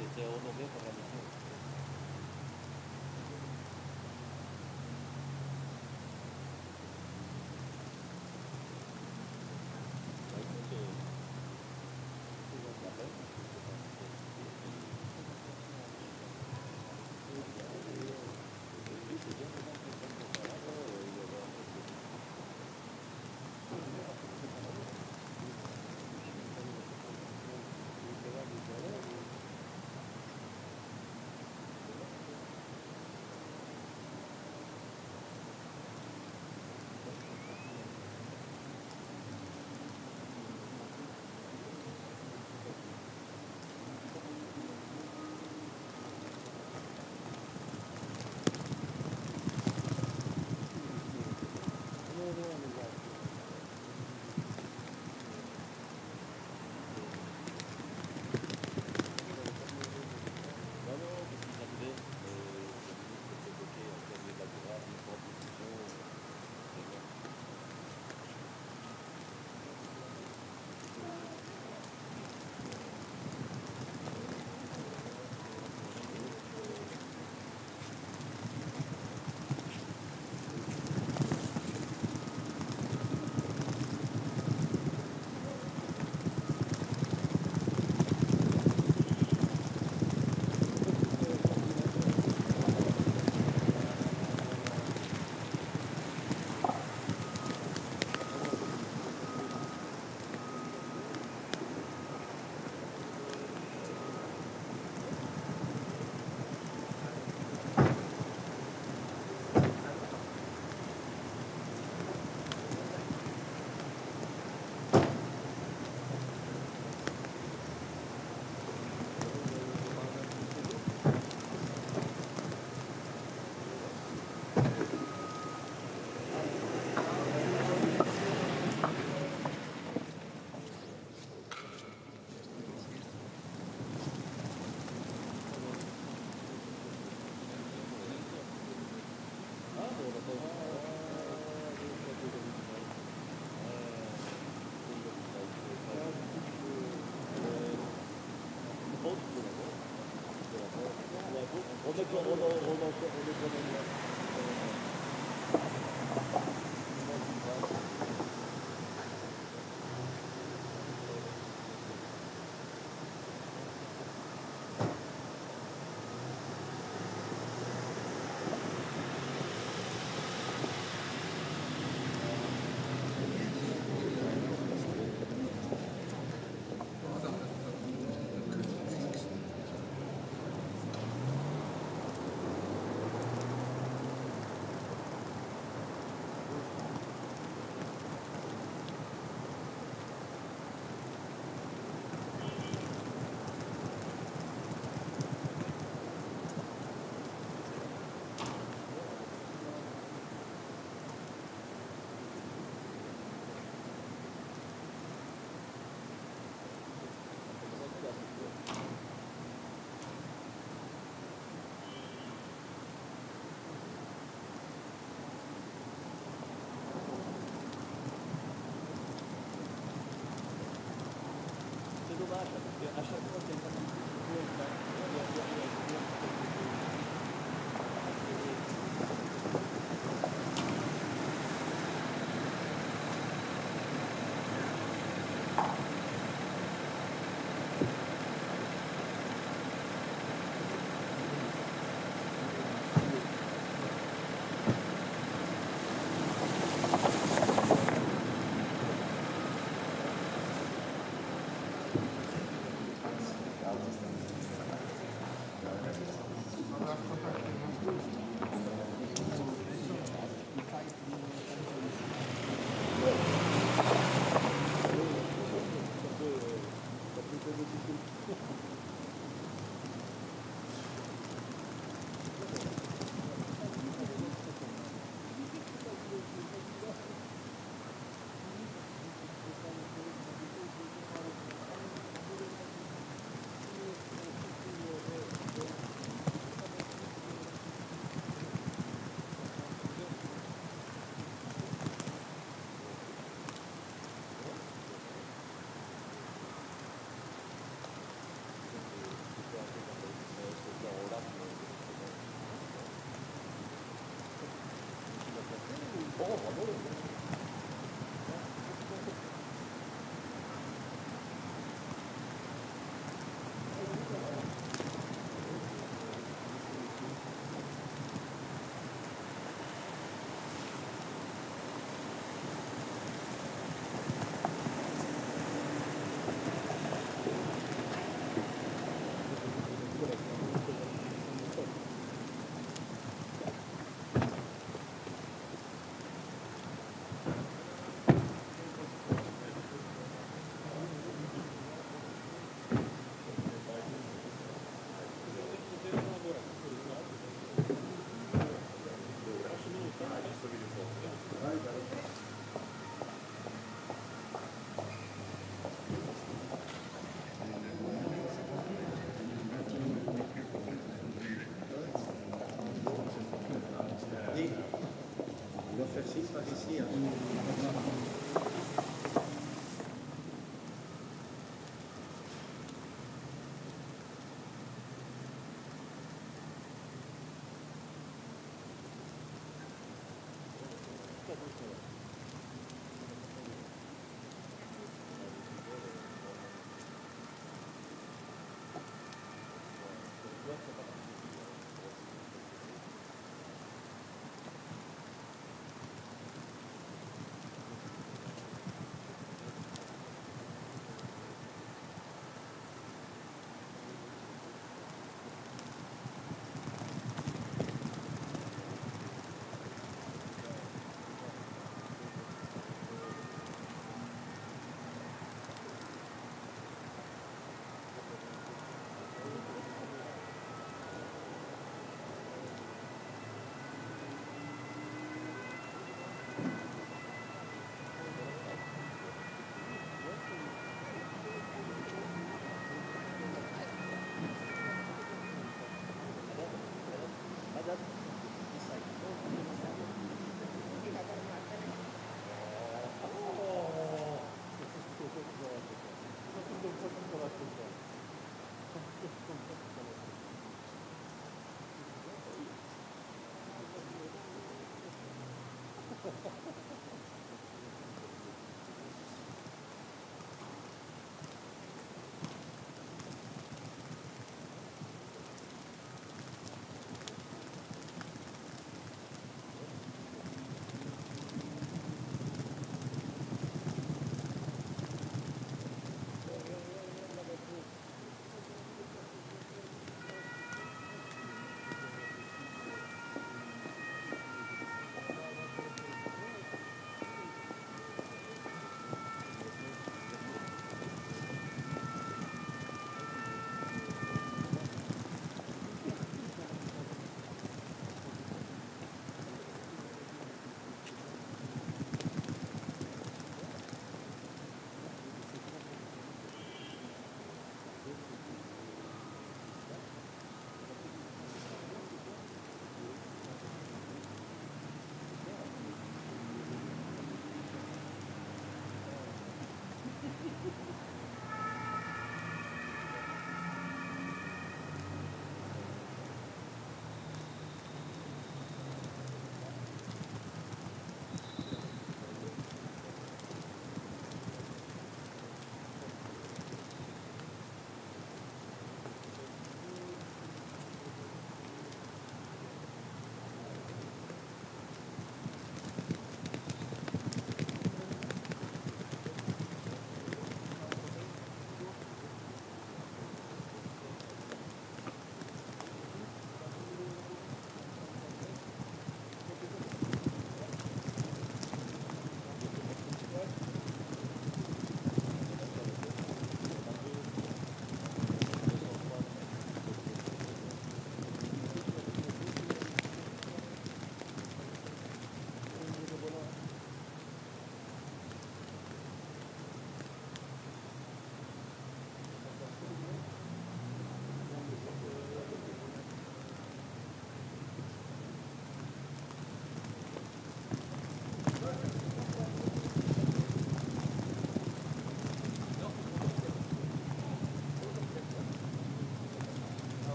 C'était honoré par la mission.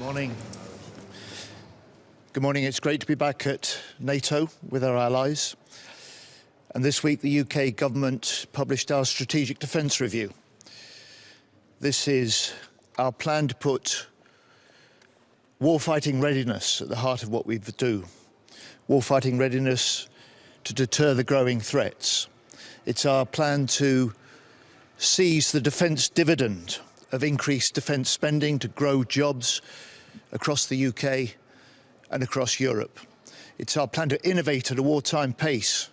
Morning. Good morning. It's great to be back at NATO with our allies. And this week, the UK government published our Strategic Defence Review. This is our plan to put warfighting readiness at the heart of what we do. Warfighting readiness to deter the growing threats. It's our plan to seize the defence dividend of increased defence spending to grow jobs across the UK and across Europe. It's our plan to innovate at a wartime pace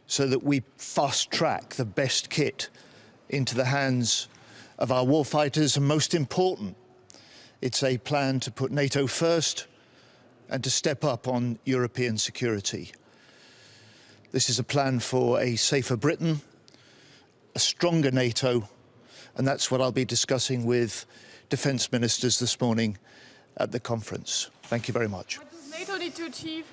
so that we fast-track the best kit into the hands of our warfighters, and most important, it's a plan to put NATO first and to step up on European security. This is a plan for a safer Britain, a stronger NATO, and that's what I'll be discussing with defence ministers this morning at the conference. Thank you very much. What does NATO need to achieve?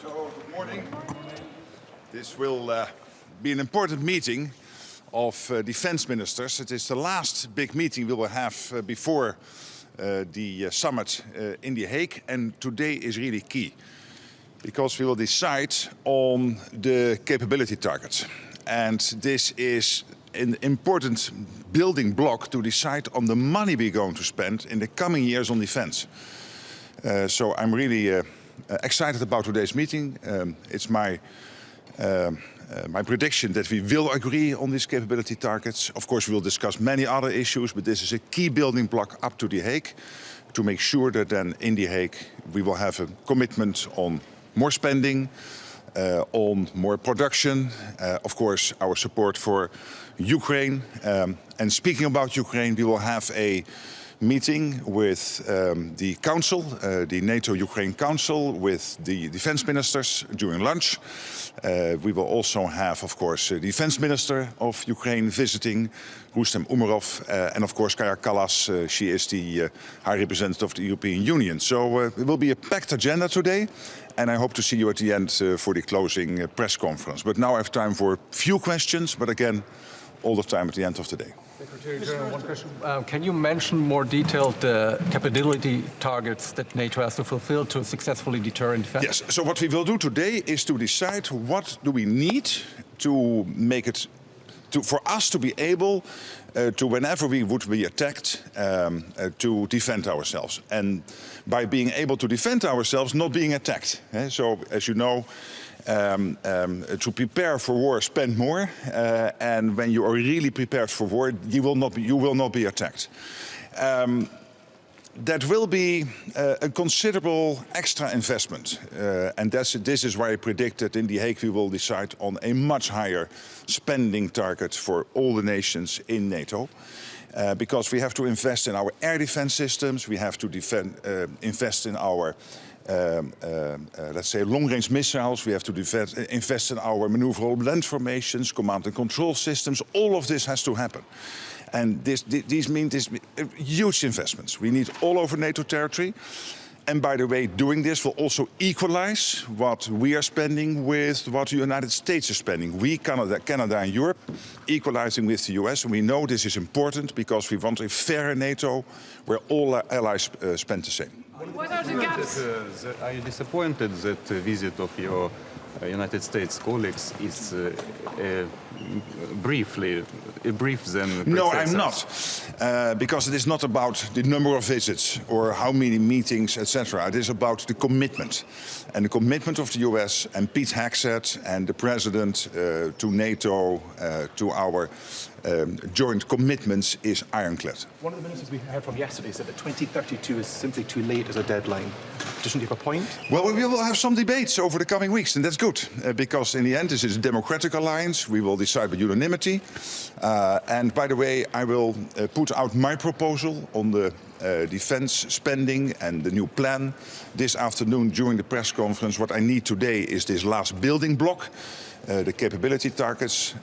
So, good morning. This will be an important meeting of defense ministers. It is the last big meeting we will have before the summit in The Hague, and today is really key because we will decide on the capability targets. And this is an important building block to decide on the money we're going to spend in the coming years on defense. So I'm really excited about today's meeting. It's my prediction that we will agree on these capability targets. Of course, we will discuss many other issues, but this is a key building block up to The Hague to make sure that then in The Hague we will have a commitment on more spending, on more production, of course our support for Ukraine. And speaking about Ukraine, we will have a meeting with the Council, the NATO Ukraine Council, with the defense ministers during lunch. We will also have, of course, the defense minister of Ukraine visiting, Rustem Umerov, and of course Kaja Kallas. She is the High Representative of the European Union. So it will be a packed agenda today, and I hope to see you at the end for the closing press conference. But now I have time for a few questions, but again, all the time at the end of the day. Secretary General, one question. Can you mention more detailed capability targets that NATO has to fulfill to successfully deter in defense? Yes, so what we will do today is to decide what do we need to make it, for us to be able to, whenever we would be attacked, to defend ourselves. And by being able to defend ourselves, not being attacked. So, as you know, to prepare for war, spend more, and when you are really prepared for war, you will not be attacked. That will be a considerable extra investment, and this is why I predict that in The Hague we will decide on a much higher spending target for all the nations in NATO. Because we have to invest in our air defense systems, we have to invest in our let's say, long-range missiles. We have to invest in our maneuverable land formations, command and control systems. All of this has to happen. And these mean huge investments. We need all over NATO territory. And by the way, doing this will also equalize what we are spending with what the United States is spending. We, Canada and Europe, equalizing with the US. And we know this is important because we want a fairer NATO where all our allies spend the same. What are the gaps? Are you disappointed that the visit of your United States colleagues is brief than No, I'm not, because it is not about the number of visits or how many meetings, etc. It is about the commitment, and the commitment of the US and Pete Hegseth and the President to NATO, to our joint commitments is ironclad. One of the ministers we heard from yesterday said that 2032 is simply too late as a deadline. Doesn't he have a point? Well, we will have some debates over the coming weeks, and that's good, because in the end this is a democratic alliance. We will decide by unanimity. And by the way, I will put out my proposal on the defense spending and the new plan this afternoon during the press conference. What I need today is this last building block, the capability targets.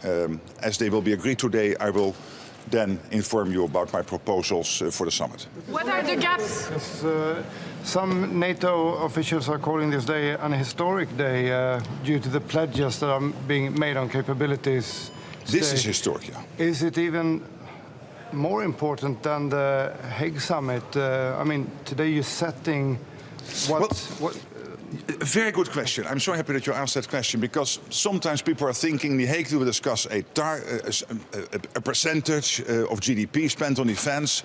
As they will be agreed today, I will then inform you about my proposals for the summit. What are the gaps? Some NATO officials are calling this day an historic day due to the pledges that are being made on capabilities. This is historic, yeah. Is it even more important than the Hague summit? I mean, today you're setting what very good question. I'm so happy that you asked that question, because sometimes people are thinking the Hague will discuss a percentage of GDP spent on defense,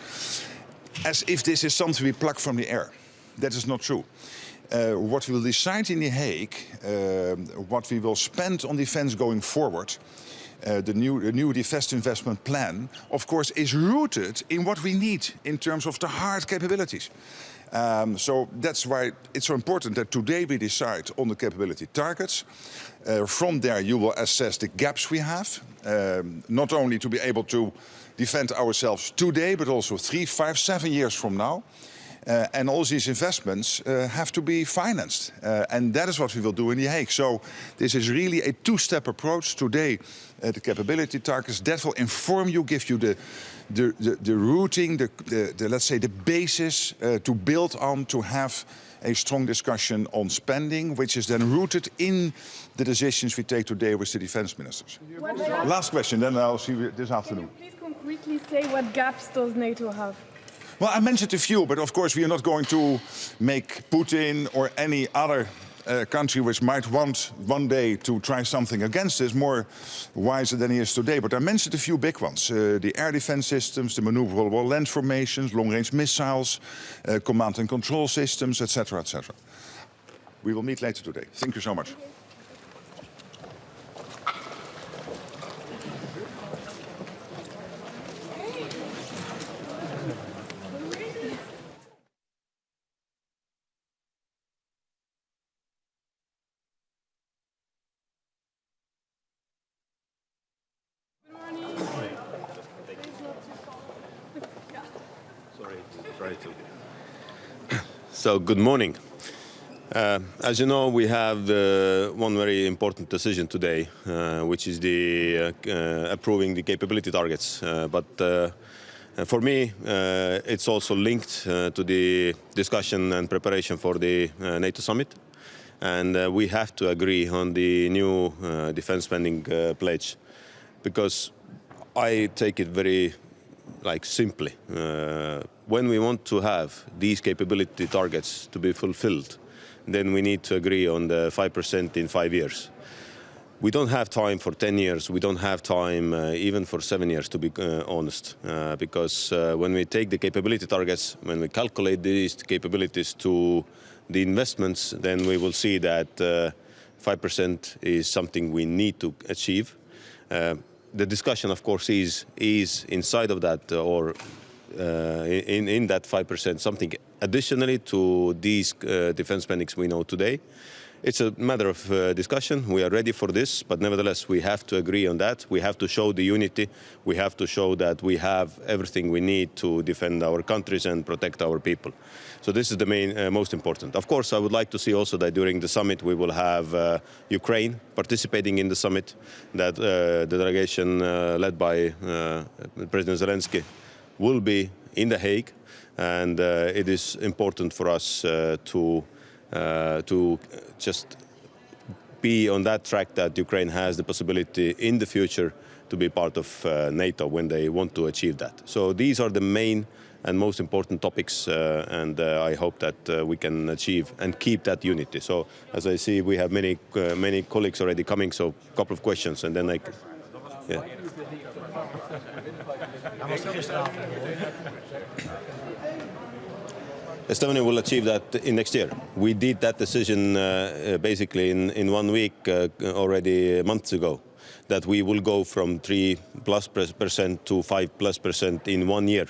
as if this is something we pluck from the air. That is not true. What we will decide in the Hague, what we will spend on defense going forward, the new defense investment plan, of course, is rooted in what we need in terms of the hard capabilities. So that's why it's so important that today we decide on the capability targets. From there you will assess the gaps we have, not only to be able to defend ourselves today, but also 3, 5, 7 years from now. And all these investments have to be financed. And that is what we will do in The Hague. So this is really a two-step approach. Today, the capability targets, that will inform you, give you the routing, let's say the basis to build on, to have a strong discussion on spending, which is then rooted in the decisions we take today with the defense ministers. Last question, then I'll see you this afternoon. Can you please concretely say what gaps does NATO have? Well, I mentioned a few, but of course we are not going to make Putin or any other country which might want one day to try something against us more wiser than he is today. But I mentioned a few big ones. The air defense systems, the maneuverable land formations, long-range missiles, command and control systems, etc., etc. We will meet later today. Thank you so much. So, good morning. As you know, we have one very important decision today, which is the approving the capability targets. But for me, it's also linked to the discussion and preparation for the NATO summit. And we have to agree on the new defense spending pledge, because I take it very simply. When we want to have these capability targets to be fulfilled, then we need to agree on the 5% in 5 years. We don't have time for 10 years. We don't have time even for 7 years, to be honest, because when we take the capability targets, when we calculate these capabilities to the investments, then we will see that 5% is something we need to achieve. The discussion, of course, is inside of that, or in that 5%, something additionally to these defense spendings we know today. It's a matter of discussion. We are ready for this, but nevertheless, we have to agree on that. We have to show the unity. We have to show that we have everything we need to defend our countries and protect our people. So this is the main, most important. Of course, I would like to see also that during the summit we will have Ukraine participating in the summit, that the delegation led by President Zelensky will be in The Hague, and it is important for us to just be on that track that Ukraine has the possibility in the future to be part of NATO when they want to achieve that. So these are the main and most important topics, and I hope that we can achieve and keep that unity. So as I see, we have many colleagues already coming, so a couple of questions, and then yeah. Estonia will achieve that in next year. We did that decision basically in 1 week already months ago, that we will go from 3+% to 5+% in 1 year.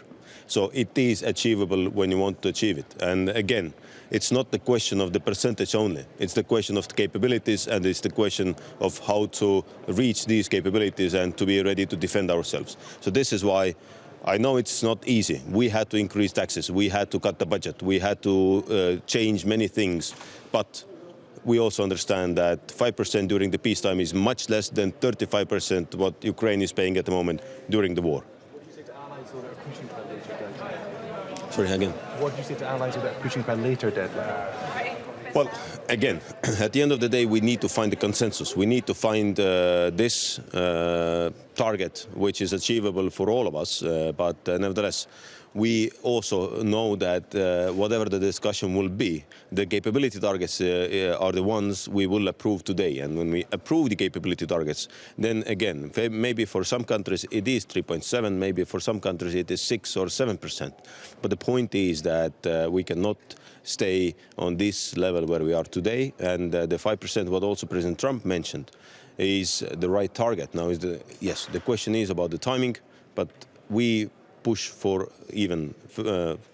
So it is achievable when you want to achieve it. And again, it's not the question of the percentage only. It's the question of the capabilities, and it's the question of how to reach these capabilities and to be ready to defend ourselves. So this is why I know it's not easy. We had to increase taxes. We had to cut the budget. We had to change many things. But we also understand that 5% during the peacetime is much less than 35% what Ukraine is paying at the moment during the war. Sorry, again. What do you say to allies who are pushing for a later deadline? Well, again, at the end of the day, we need to find a consensus. We need to find this target, which is achievable for all of us. But nevertheless, we also know that whatever the discussion will be, the capability targets are the ones we will approve today. And when we approve the capability targets, then again, maybe for some countries it is 3.7, maybe for some countries it is 6 or 7%. But the point is that we cannot stay on this level where we are today, and the 5%, what also President Trump mentioned, is the right target. Now, yes, the question is about the timing, but we push for even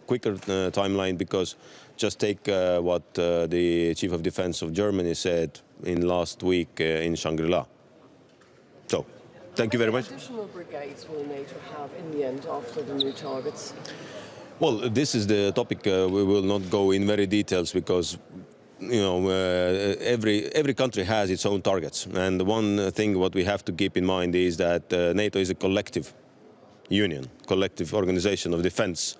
quicker timeline, because just take what the Chief of Defense of Germany said in last week in Shangri-La. So, thank you very much. How many additional brigades will NATO have in the end after the new targets? Well, this is the topic. We will not go in very details, because you know every country has its own targets, and one thing what we have to keep in mind is that NATO is a collective union, collective organization of defense,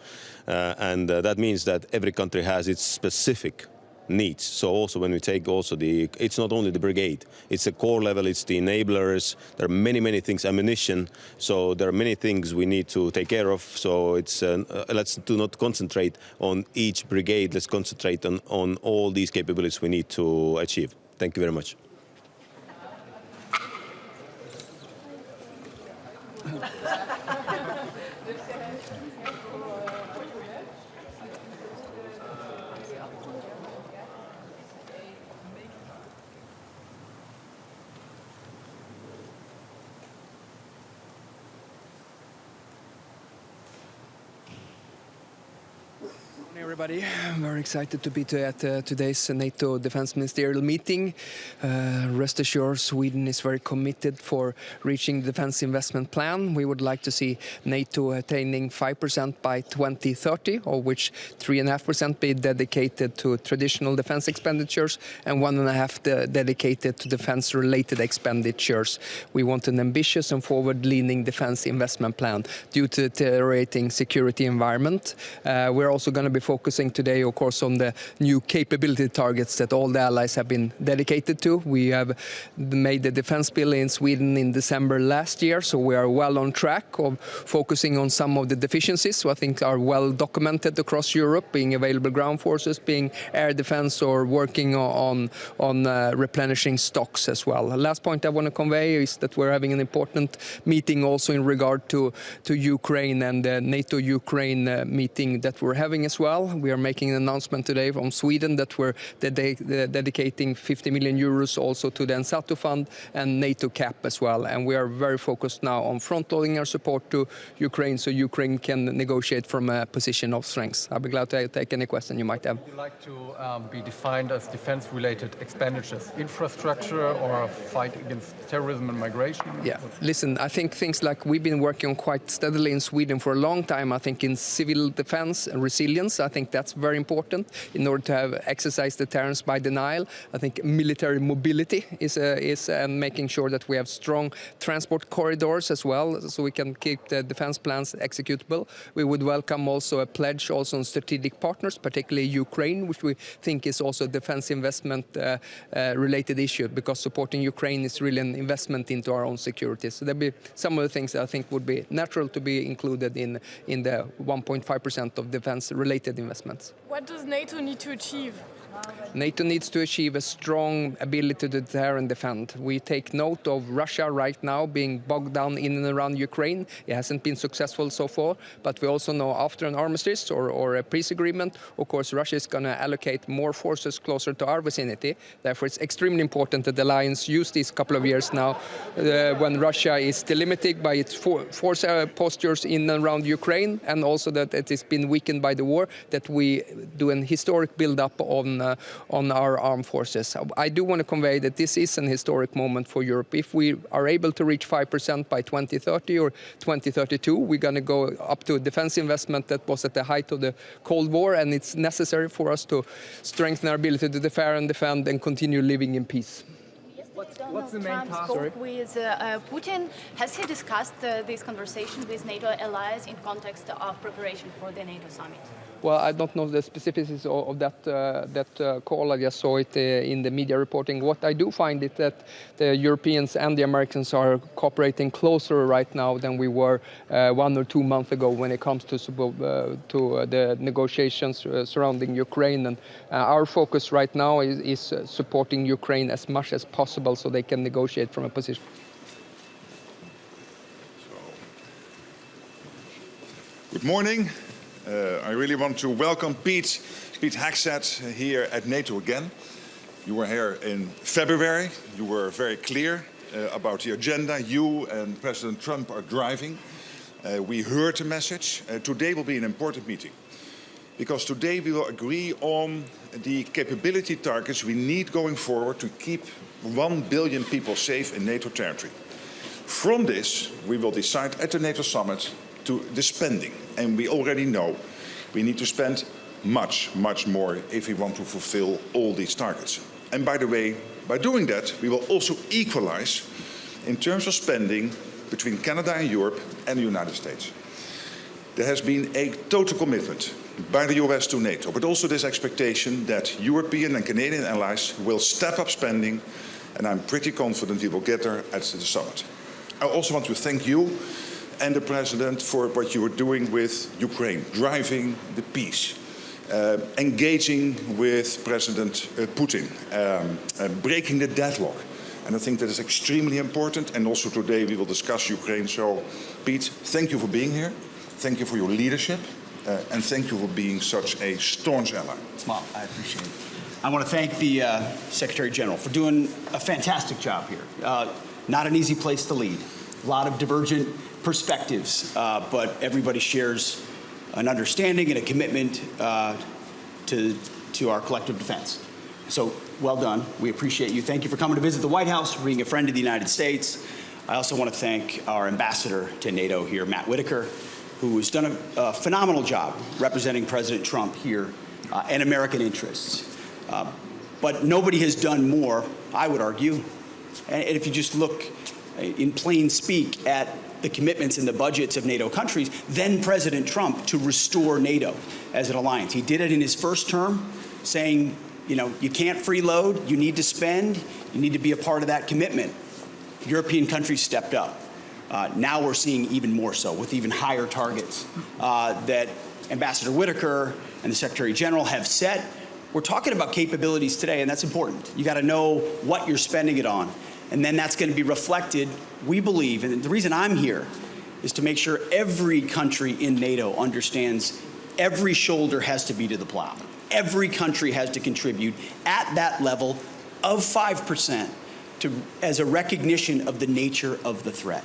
and that means that every country has its specific needs. So also when we take also it's not only the brigade, it's a core level, it's the enablers, there are many things, ammunition, so there are many things we need to take care of. So it's let's do not concentrate on each brigade, let's concentrate on all these capabilities we need to achieve. Thank you very much. Everybody, I'm very excited to be at today's NATO Defence Ministerial meeting. Rest assured, Sweden is very committed for reaching the defence investment plan. We would like to see NATO attaining 5% by 2030, of which 3.5% be dedicated to traditional defence expenditures and 1.5% dedicated to defence-related expenditures. We want an ambitious and forward-leaning defence investment plan due to the deteriorating security environment. We're also going to be focusing today, of course, on the new capability targets that all the allies have been dedicated to. We have made the defense bill in Sweden in December last year, so we are well on track of focusing on some of the deficiencies, so I think are well documented across Europe, being available ground forces, being air defense, or working on replenishing stocks as well. The last point I want to convey is that we're having an important meeting also in regard to Ukraine and the NATO-Ukraine meeting that we're having as well. well. We are making an announcement today from Sweden that we're dedicating 50 million euros also to the NSATO fund and NATO cap as well. And we are very focused now on front-loading our support to Ukraine so Ukraine can negotiate from a position of strength. I'll be glad to take any question you might have. Would you like to be defined as defense-related expenditures, infrastructure or fight against terrorism and migration? Yeah, listen, I think things like we've been working on quite steadily in Sweden for a long time. I think in civil defense and resilience, I think that's very important in order to have exercise deterrence by denial. I think military mobility is making sure that we have strong transport corridors as well, so we can keep the defense plans executable. We would welcome also a pledge also on strategic partners, particularly Ukraine, which we think is also a defense investment related issue, because supporting Ukraine is really an investment into our own security. So there'll be some of the things that I think would be natural to be included in the 1.5% of defense-related investments. What does NATO need to achieve? NATO needs to achieve a strong ability to deter and defend. We take note of Russia right now being bogged down in and around Ukraine. It hasn't been successful so far, but we also know after an armistice or a peace agreement, of course, Russia is going to allocate more forces closer to our vicinity. Therefore, it's extremely important that the alliance use these couple of years now when Russia is delimited by its force postures in and around Ukraine, and also that it has been weakened by the war, that we do an historic build-up on our armed forces. I do want to convey that this is an historic moment for Europe. If we are able to reach 5% by 2030 or 2032, we're going to go up to a defense investment that was at the height of the Cold War, and it's necessary for us to strengthen our ability to deter and defend and continue living in peace. What's the main task? Spoke with Putin. Has he discussed this conversation with NATO allies in context of preparation for the NATO summit? Well, I don't know the specificities of that call. I just saw it in the media reporting. What I do find is that the Europeans and the Americans are cooperating closer right now than we were 1 or 2 months ago when it comes to the negotiations surrounding Ukraine. And our focus right now is supporting Ukraine as much as possible so they can negotiate from a position. Good morning. I really want to welcome Pete Hegseth here at NATO again. You were here in February. You were very clear about the agenda you and President Trump are driving. We heard the message. Today will be an important meeting, because today we will agree on the capability targets we need going forward to keep 1 billion people safe in NATO territory. From this, we will decide at the NATO summit to the spending. And we already know we need to spend much, much more if we want to fulfill all these targets. And by the way, by doing that, we will also equalize in terms of spending between Canada and Europe and the United States. There has been a total commitment by the US to NATO, but also this expectation that European and Canadian allies will step up spending, and I'm pretty confident we will get there at the summit. I also want to thank you and the President for what you are doing with Ukraine, driving the peace, engaging with President Putin, breaking the deadlock. And I think that is extremely important. And also today we will discuss Ukraine. So, Pete, thank you for being here. Thank you for your leadership. And thank you for being such a staunch ally. Well, I appreciate it. I want to thank the Secretary General for doing a fantastic job here. Not an easy place to lead. A lot of divergent perspectives, but everybody shares an understanding and a commitment to our collective defense. So well done. We appreciate you. Thank you for coming to visit the White House, for being a friend of the United States. I also want to thank our ambassador to NATO here, Matt Whitaker, who has done a phenomenal job representing President Trump here and American interests. But nobody has done more, I would argue. And if you just look in plain speak at the commitments in the budgets of NATO countries, then President Trump, to restore NATO as an alliance. He did it in his first term, saying, you know, you can't freeload, you need to spend, you need to be a part of that commitment. European countries stepped up. Now we're seeing even more so, with even higher targets that Ambassador Whitaker and the Secretary General have set. We're talking about capabilities today, and that's important. You got to know what you're spending it on. And then that's going to be reflected, we believe, and the reason I'm here is to make sure every country in NATO understands every shoulder has to be to the plow. Every country has to contribute at that level of 5% as a recognition of the nature of the threat.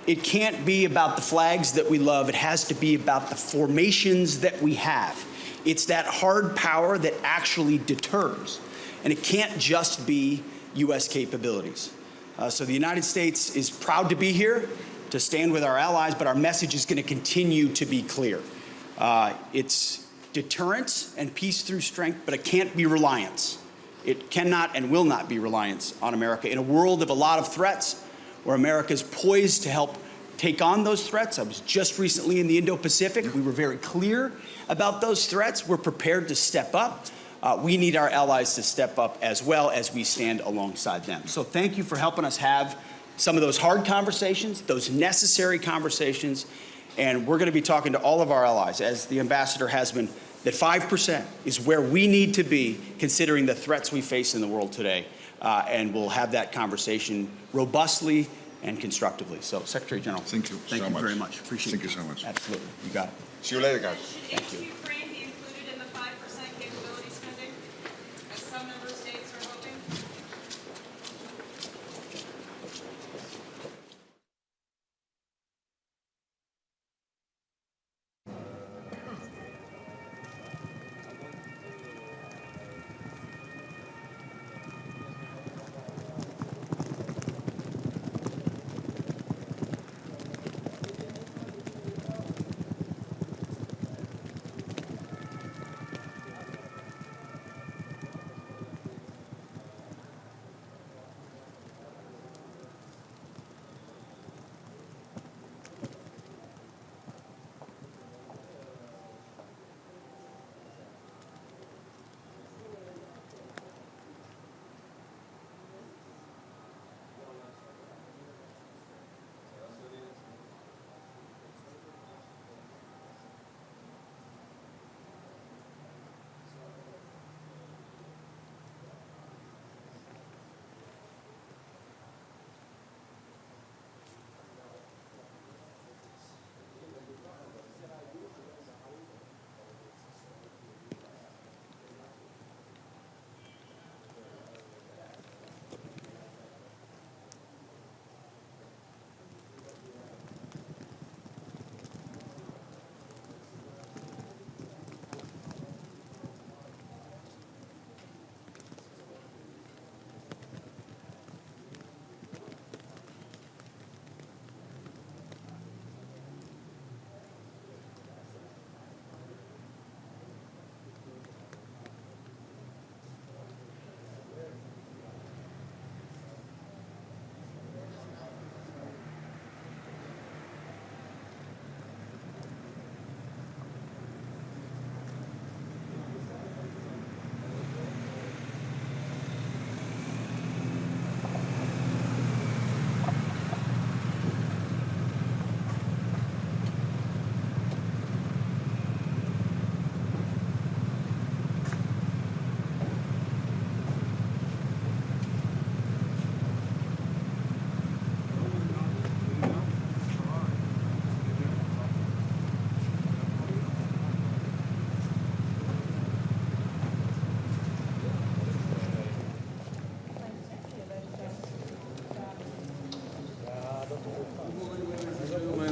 It can't be about the flags that we love. It has to be about the formations that we have. It's that hard power that actually deters. And it can't just be U.S. capabilities. So the United States is proud to be here, to stand with our allies, but our message is going to continue to be clear. It's deterrence and peace through strength, but it can't be reliance. It cannot and will not be reliance on America. In a world of a lot of threats, where America is poised to help take on those threats. I was just recently in the Indo-Pacific. We were very clear about those threats. We're prepared to step up. We need our allies to step up as well as we stand alongside them. So thank you for helping us have some of those hard conversations, those necessary conversations. And we're going to be talking to all of our allies, as the ambassador has been, that 5% is where we need to be considering the threats we face in the world today. And we'll have that conversation robustly and constructively. So, Secretary General, thank you so much. Very much. Appreciate it. Thank you so much. Absolutely. You got it. See you later, guys. Thank you. Ukraine be included in the 5% capability spending, as some member states are hoping?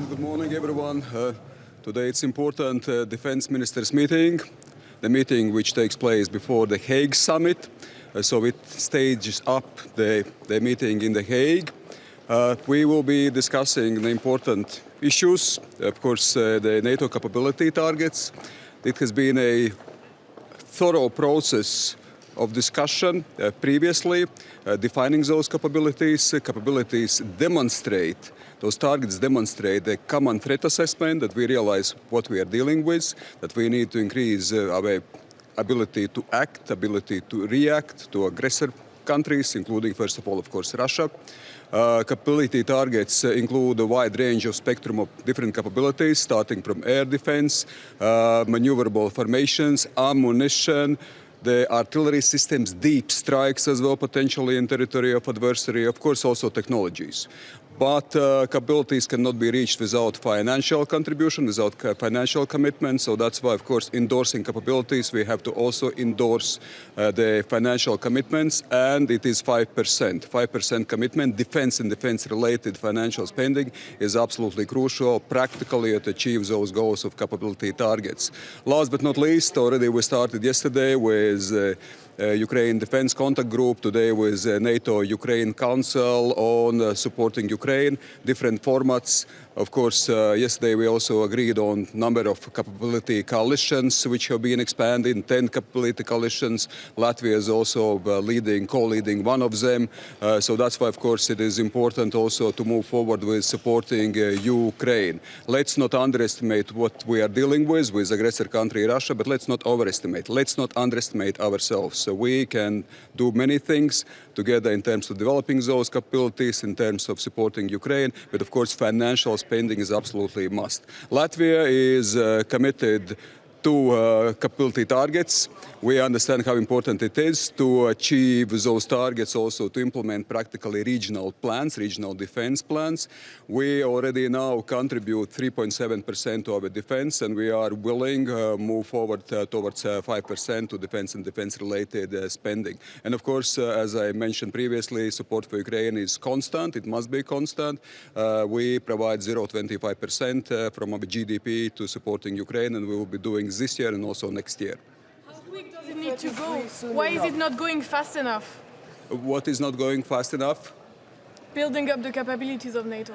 Good morning, everyone. Today it's important Defence Ministers meeting, the meeting which takes place before the Hague summit. So it stages up the meeting in the Hague. We will be discussing the important issues, of course, the NATO capability targets. It has been a thorough process of discussion previously, defining those capabilities. Capabilities demonstrate, those targets demonstrate the common threat assessment, that we realize what we are dealing with, that we need to increase our ability to act, ability to react to aggressor countries, including, first of all, of course, Russia. Capability targets include a wide range of spectrum of different capabilities, starting from air defense, maneuverable formations, ammunition, the artillery systems, deep strikes as well, potentially in territory of adversary, of course, also technologies. But capabilities cannot be reached without financial contribution, without financial commitment. So that's why, of course, endorsing capabilities, we have to also endorse the financial commitments, and it is 5%. 5% commitment. Defense and defense-related financial spending is absolutely crucial practically to achieve those goals of capability targets. Last but not least, already we started yesterday with Ukraine Defense Contact Group, today with NATO Ukraine Council on supporting Ukraine, different formats. Of course, yesterday we also agreed on number of capability coalitions which have been expanded, 10 capability coalitions. Latvia is also co-leading one of them. So that's why, of course, it is important also to move forward with supporting Ukraine. Let's not underestimate what we are dealing with aggressor country Russia, but let's not overestimate. Let's not underestimate ourselves. So we can do many things together in terms of developing those capabilities, in terms of supporting Ukraine, but of course financial spending is absolutely a must. Latvia is committed to capability targets. We understand how important it is to achieve those targets, also to implement practically regional plans, regional defense plans. We already now contribute 3.7% to our defense, and we are willing to move forward towards 5% to defense and defense-related spending. And of course, as I mentioned previously, support for Ukraine is constant. It must be constant. We provide 0.25% from our GDP to supporting Ukraine, and we will be doing this year and also next year. How quick does it need to go? Why is it not going fast enough? What is not going fast enough? Building up the capabilities of NATO.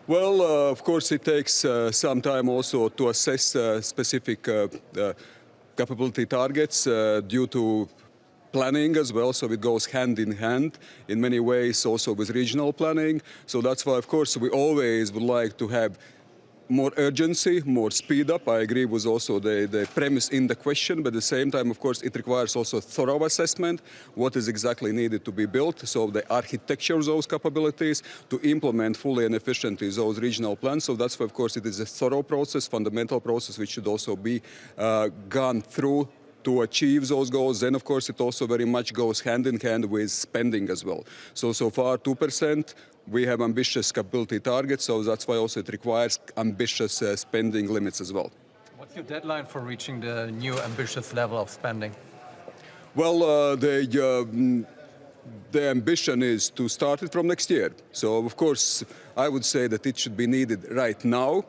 Well, of course, it takes some time also to assess specific capability targets due to planning as well, so it goes hand in hand in many ways also with regional planning. So that's why, of course, we always would like to have more urgency, more speed up. I agree with also the premise in the question, but at the same time, of course, it requires also thorough assessment, what is exactly needed to be built, so the architecture of those capabilities to implement fully and efficiently those regional plans. So that's why, of course, it is a thorough process, fundamental process, which should also be gone through to achieve those goals. Then, of course, it also very much goes hand in hand with spending as well. So far, 2%. We have ambitious capability targets, so that's why also it requires ambitious spending limits as well. What's your deadline for reaching the new ambitious level of spending? Well, the ambition is to start it from next year. So, of course, I would say that it should be needed right now.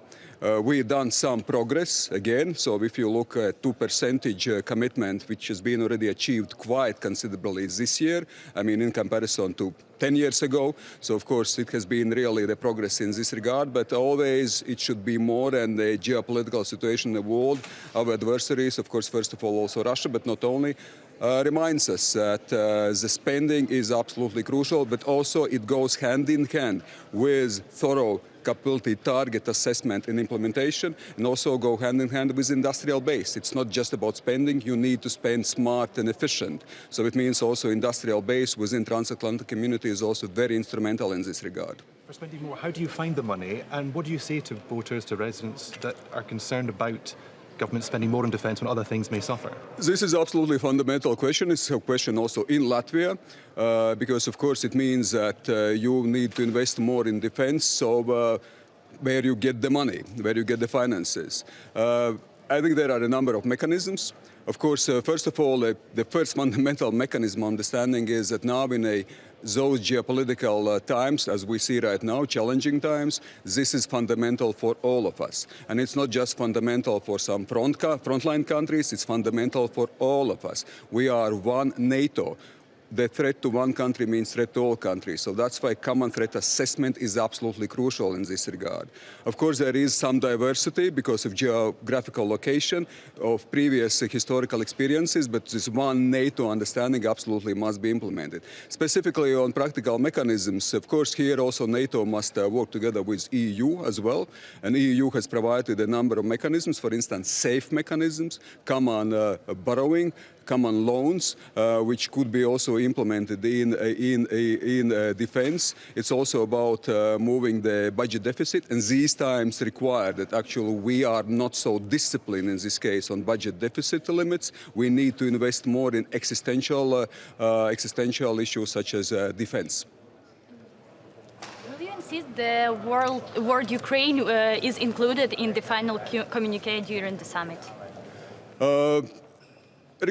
We've done some progress again. So if you look at 2% commitment, which has been already achieved quite considerably this year, I mean, in comparison to 10 years ago. So, of course, it has been really the progress in this regard, but always it should be more, and the geopolitical situation in the world, our adversaries, of course, first of all, also Russia, but not only, reminds us that the spending is absolutely crucial, but also it goes hand in hand with thorough capability target assessment and implementation, and also go hand in hand with industrial base. It's not just about spending, you need to spend smart and efficient. So it means also industrial base within transatlantic community is also very instrumental in this regard. For spending more, how do you find the money, and what do you say to voters, to residents that are concerned about government spending more on defence when other things may suffer? This is absolutely fundamental question. It's a question also in Latvia, because of course it means that you need to invest more in defence, so where you get the money, where you get the finances. I think there are a number of mechanisms. Of course, first of all, the first fundamental mechanism understanding is that now in those geopolitical times, as we see right now, challenging times, this is fundamental for all of us. And it's not just fundamental for some frontline countries, it's fundamental for all of us. We are one NATO. The threat to one country means threat to all countries. So that's why common threat assessment is absolutely crucial in this regard. Of course, there is some diversity because of geographical location of previous historical experiences, but this one NATO understanding absolutely must be implemented. Specifically on practical mechanisms, of course, here also NATO must work together with EU as well. And EU has provided a number of mechanisms, for instance, safe mechanisms, common borrowing, common loans, which could be also implemented in defense. It's also about moving the budget deficit, and these times require that actually we are not so disciplined in this case on budget deficit limits. We need to invest more in existential issues such as defense. Will you see the word Ukraine is included in the final communique during the summit?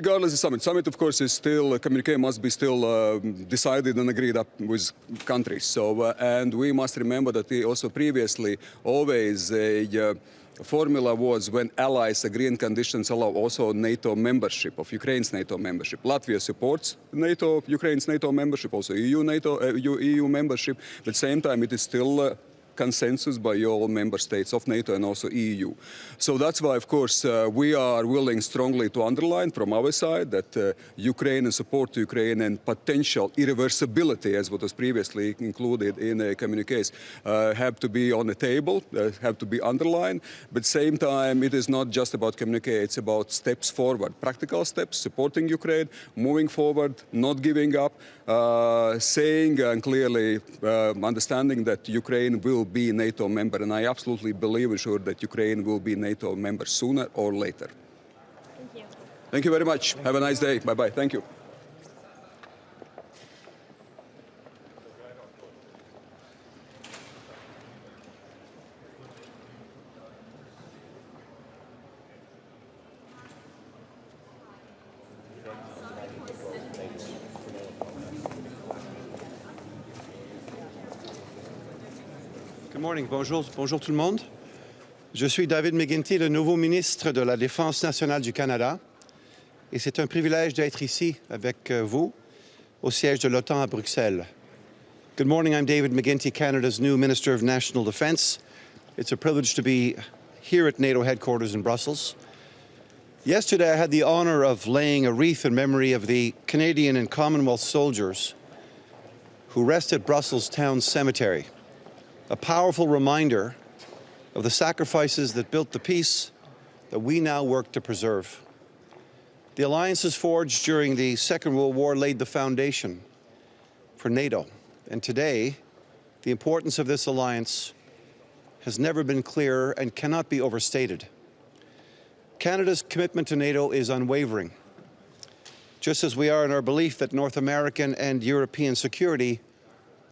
Regardless of the summit, of course, is still, communique must be still decided and agreed up with countries. So, and we must remember that also previously always a formula was when allies agree and conditions allow also NATO membership, of Ukraine's NATO membership. Latvia supports NATO, Ukraine's NATO membership, also EU membership. At the same time, it is still consensus by all member states of NATO and also EU. So that's why, of course, we are willing strongly to underline from our side that Ukraine and support to Ukraine and potential irreversibility, as what was previously included in a communiques, have to be on the table, have to be underlined. But at the same time, it is not just about communique, it's about steps forward, practical steps, supporting Ukraine, moving forward, not giving up, saying and clearly understanding that Ukraine will be a NATO member, and I absolutely believe and sure that Ukraine will be a NATO member sooner or later. Thank you. Thank you very much. Have a nice day. Bye-bye. Thank you. Good morning, bonjour tout le monde. Je suis David McGuinty, le nouveau ministre de la Défense nationale du Canada, et c'est un privilège d'être ici avec vous au siège de l'OTAN à Bruxelles. Good morning, I'm David McGuinty, Canada's new Minister of National Defence. It's a privilege to be here at NATO headquarters in Brussels. Yesterday, I had the honour of laying a wreath in memory of the Canadian and Commonwealth soldiers who rest at Brussels Town Cemetery. A powerful reminder of the sacrifices that built the peace that we now work to preserve. The alliances forged during the Second World War laid the foundation for NATO. And today, the importance of this alliance has never been clearer and cannot be overstated. Canada's commitment to NATO is unwavering, just as we are in our belief that North American and European security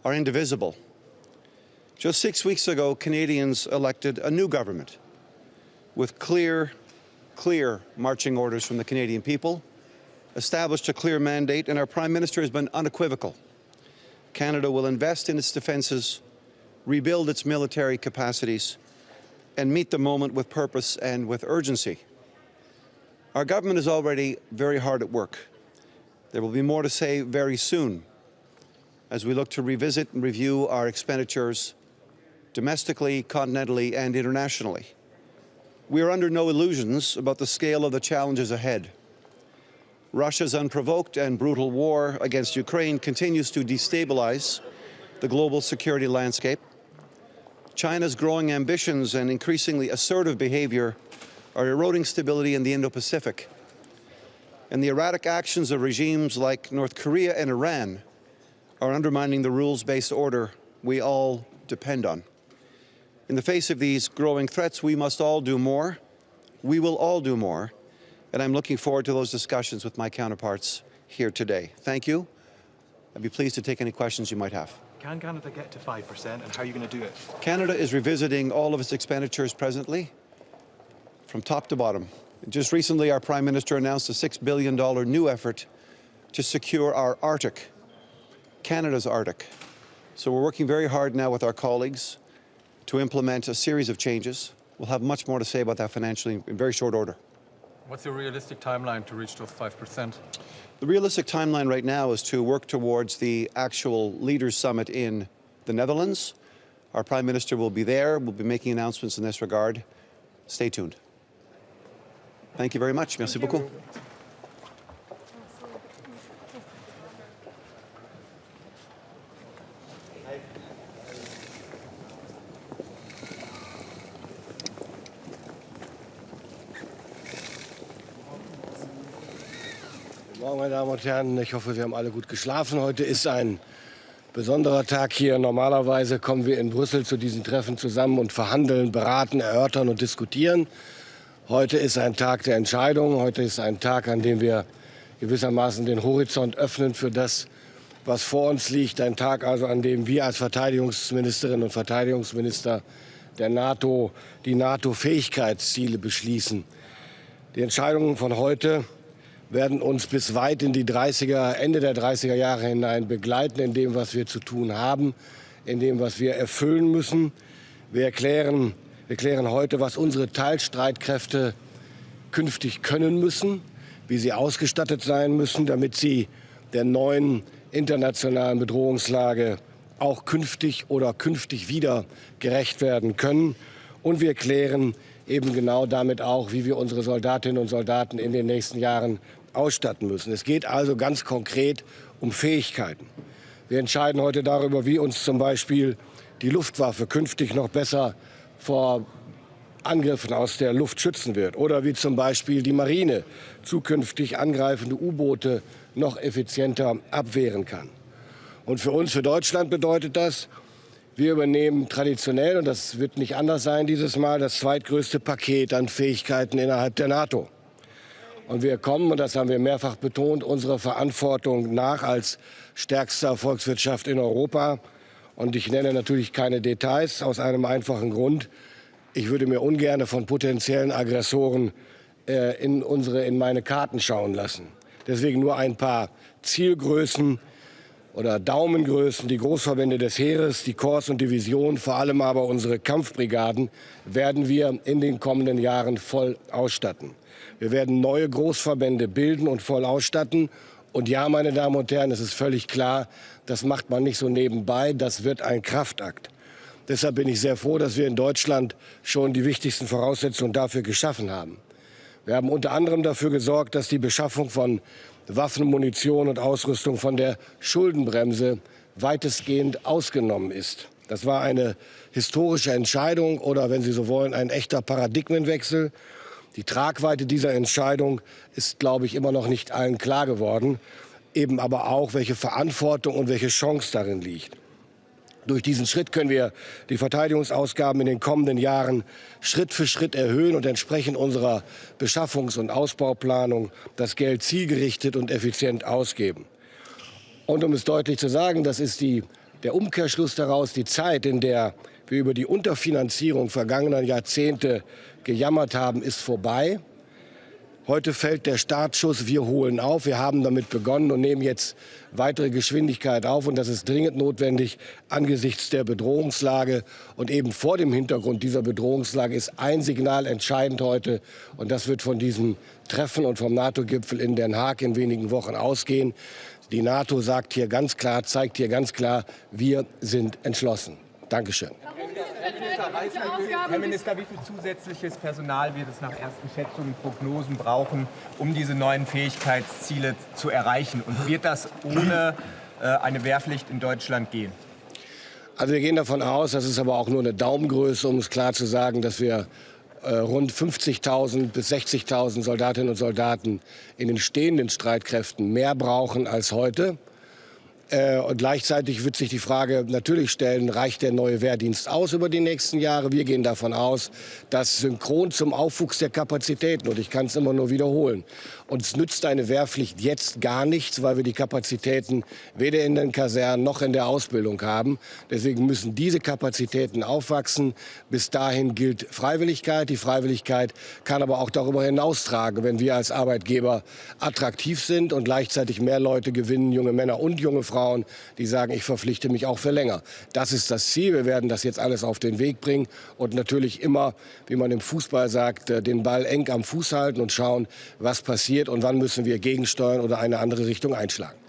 are indivisible. Just 6 weeks ago, Canadians elected a new government with clear marching orders from the Canadian people, established a clear mandate, and our Prime Minister has been unequivocal. Canada will invest in its defences, rebuild its military capacities, and meet the moment with purpose and with urgency. Our government is already very hard at work. There will be more to say very soon as we look to revisit and review our expenditures domestically, continentally, and internationally. We are under no illusions about the scale of the challenges ahead. Russia's unprovoked and brutal war against Ukraine continues to destabilize the global security landscape. China's growing ambitions and increasingly assertive behavior are eroding stability in the Indo-Pacific. And the erratic actions of regimes like North Korea and Iran are undermining the rules-based order we all depend on. In the face of these growing threats, we must all do more. We will all do more. And I'm looking forward to those discussions with my counterparts here today. Thank you. I'd be pleased to take any questions you might have. Can Canada get to 5%, and how are you going to do it? Canada is revisiting all of its expenditures presently, from top to bottom. Just recently, our Prime Minister announced a $6 billion new effort to secure our Arctic, Canada's Arctic. So we're working very hard now with our colleagues to implement a series of changes. We'll have much more to say about that financially in very short order. What's the realistic timeline to reach those 5%? The realistic timeline right now is to work towards the actual Leaders' Summit in the Netherlands. Our Prime Minister will be there. We'll be making announcements in this regard. Stay tuned. Thank you very much. Merci beaucoup. Guten Morgen, meine Damen und Herren. Ich hoffe, Sie haben alle gut geschlafen. Heute ist ein besonderer Tag hier. Normalerweise kommen wir in Brüssel zu diesen Treffen zusammen und verhandeln, beraten, erörtern und diskutieren. Heute ist ein Tag der Entscheidung. Heute ist ein Tag, an dem wir gewissermaßen den Horizont öffnen für das, was vor uns liegt. Ein Tag also, an dem wir als Verteidigungsministerinnen und Verteidigungsminister der NATO die NATO-Fähigkeitsziele beschließen. Die Entscheidungen von heute werden uns bis weit in die Ende der 30er Jahre hinein begleiten, in dem, was wir zu tun haben, in dem, was wir erfüllen müssen. Wir erklären heute, was unsere Teilstreitkräfte künftig können müssen, wie sie ausgestattet sein müssen, damit sie der neuen internationalen Bedrohungslage auch künftig wieder gerecht werden können. Und wir klären eben genau damit auch, wie wir unsere Soldatinnen und Soldaten in den nächsten Jahren ausstatten müssen. Es geht also ganz konkret um Fähigkeiten. Wir entscheiden heute darüber, wie uns zum Beispiel die Luftwaffe künftig noch besser vor Angriffen aus der Luft schützen wird oder wie zum Beispiel die Marine zukünftig angreifende U-Boote noch effizienter abwehren kann. Und für uns, für Deutschland bedeutet das, wir übernehmen traditionell, und das wird nicht anders sein dieses Mal, das zweitgrößte Paket an Fähigkeiten innerhalb der NATO. Und wir kommen, und das haben wir mehrfach betont, unserer Verantwortung nach als stärkster Volkswirtschaft in Europa. Und ich nenne natürlich keine Details aus einem einfachen Grund. Ich würde mir ungern von potenziellen Aggressoren in meine Karten schauen lassen. Deswegen nur ein paar Zielgrößen oder Daumengrößen. Die Großverbände des Heeres, die Korps und Divisionen, vor allem aber unsere Kampfbrigaden, werden wir in den kommenden Jahren voll ausstatten. Wir werden neue Großverbände bilden und voll ausstatten. Und ja, meine Damen und Herren, es ist völlig klar, das macht man nicht so nebenbei. Das wird ein Kraftakt. Deshalb bin ich sehr froh, dass wir in Deutschland schon die wichtigsten Voraussetzungen dafür geschaffen haben. Wir haben unter anderem dafür gesorgt, dass die Beschaffung von Waffen, Munition und Ausrüstung von der Schuldenbremse weitestgehend ausgenommen ist. Das war eine historische Entscheidung oder, wenn Sie so wollen, ein echter Paradigmenwechsel. Die Tragweite dieser Entscheidung ist, glaube ich, immer noch nicht allen klar geworden. Eben aber auch, welche Verantwortung und welche Chance darin liegt. Durch diesen Schritt können wir die Verteidigungsausgaben in den kommenden Jahren Schritt für Schritt erhöhen und entsprechend unserer Beschaffungs- und Ausbauplanung das Geld zielgerichtet und effizient ausgeben. Und um es deutlich zu sagen, das ist der Umkehrschluss daraus, die Zeit, in der wir über die Unterfinanzierung vergangener Jahrzehnte gejammert haben, ist vorbei. Heute fällt der Startschuss, wir holen auf. Wir haben damit begonnen und nehmen jetzt weitere Geschwindigkeit auf. Und das ist dringend notwendig angesichts der Bedrohungslage. Und eben vor dem Hintergrund dieser Bedrohungslage ist ein Signal entscheidend heute. Und das wird von diesem Treffen und vom NATO-Gipfel in Den Haag in wenigen Wochen ausgehen. Die NATO sagt hier ganz klar, zeigt hier ganz klar, wir sind entschlossen. Dankeschön. Herr Minister, wie viel zusätzliches Personal wird es nach ersten Schätzungen, Prognosen brauchen, um diese neuen Fähigkeitsziele zu erreichen? Und wird das ohne eine Wehrpflicht in Deutschland gehen? Also wir gehen davon aus, das ist aber auch nur eine Daumengröße, um es klar zu sagen, dass wir rund 50.000 bis 60.000 Soldatinnen und Soldaten in den stehenden Streitkräften mehr brauchen als heute. Und gleichzeitig wird sich die Frage natürlich stellen, reicht der neue Wehrdienst aus über die nächsten Jahre? Wir gehen davon aus, dass synchron zum Aufwuchs der Kapazitäten, und ich kann es immer nur wiederholen, uns nützt eine Wehrpflicht jetzt gar nichts, weil wir die Kapazitäten weder in den Kasernen noch in der Ausbildung haben. Deswegen müssen diese Kapazitäten aufwachsen. Bis dahin gilt Freiwilligkeit. Die Freiwilligkeit kann aber auch darüber hinaustragen, wenn wir als Arbeitgeber attraktiv sind und gleichzeitig mehr Leute gewinnen, junge Männer und junge Frauen, die sagen, ich verpflichte mich auch für länger. Das ist das Ziel. Wir werden das jetzt alles auf den Weg bringen und natürlich immer, wie man im Fußball sagt, den Ball eng am Fuß halten und schauen, was passiert und wann müssen wir gegensteuern oder eine andere Richtung einschlagen.